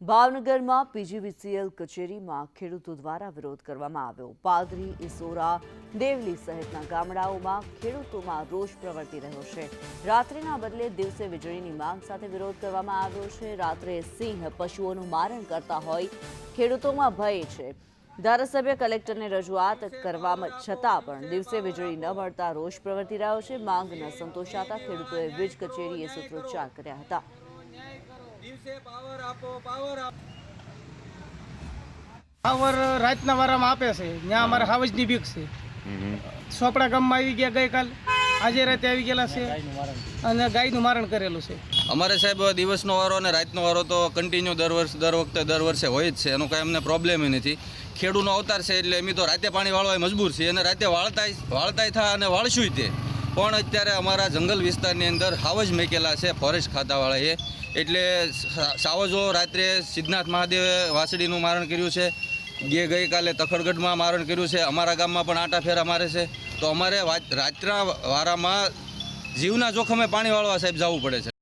ભાવનગરમાં પીજીવીસીએલ કચેરીમાં ખેડૂતો દ્વારા વિરોધ કરવામાં આવ્યો। પાદરી, ઈસોરા, દેવલી સહિતના ગામડાઓમાં ખેડૂતોમાં રોષ પ્રવર્તી રહ્યો છે। રાત્રિના બદલે દિવસે વીજળીની માંગ સાથે વિરોધ કરવામાં આવ્યો છે। રાત્રે સિંહ પશુઓનું મારણ કરતા હોય ખેડૂતોમાં ભય છે। ધારાસભ્ય કલેક્ટરને રજૂઆત કરવામાં છતાં પણ દિવસે વીજળી ન મળતા રોષ પ્રવર્તી રહ્યો છે। માંગ ન સંતોષાતા ખેડૂતોએ વીજ કચેરીએ સૂત્રોચ્ચાર કર્યા હતા। પાવર રાતના વારામાં આપે છે, ત્યાં અમારે હાવજની બીક છે। સોપડા ગામમાં આવી ગયા ગઈકાલ, આજે રાતે આવી ગયેલા છે અને ગાયનું મારણ કરેલું છે। અમારે સાહેબ દિવસનો વારો અને રાતનો વારો તો કન્ટિન્યુ દર વર્ષે હોય જ છે, એનો કાંઈ અમને પ્રોબ્લેમ નથી। ખેડૂતનો અવતાર છે એટલે અમે તો રાતે પાણી વાળવા મજબૂર છીએ અને રાતે વાળતાય થાય અને વાળશું તે પણ અત્યારે અમારા જંગલ વિસ્તારની અંદર હાવજ મેકેલા છે ફોરેસ્ટ ખાતાવાળાએ, એટલે સાવજો રાત્રે સિદ્ધનાથ મહાદેવે વાસળીનું મારણ કર્યું છે, ગઈકાલે તખડગઢમાં મારણ કર્યું છે, અમારા ગામમાં પણ આટા ફેરા મારે છે। તો અમારે રાત્રના વારામાં જીવના જોખમે પાણી વાળવા સાહેબ જવું પડે છે।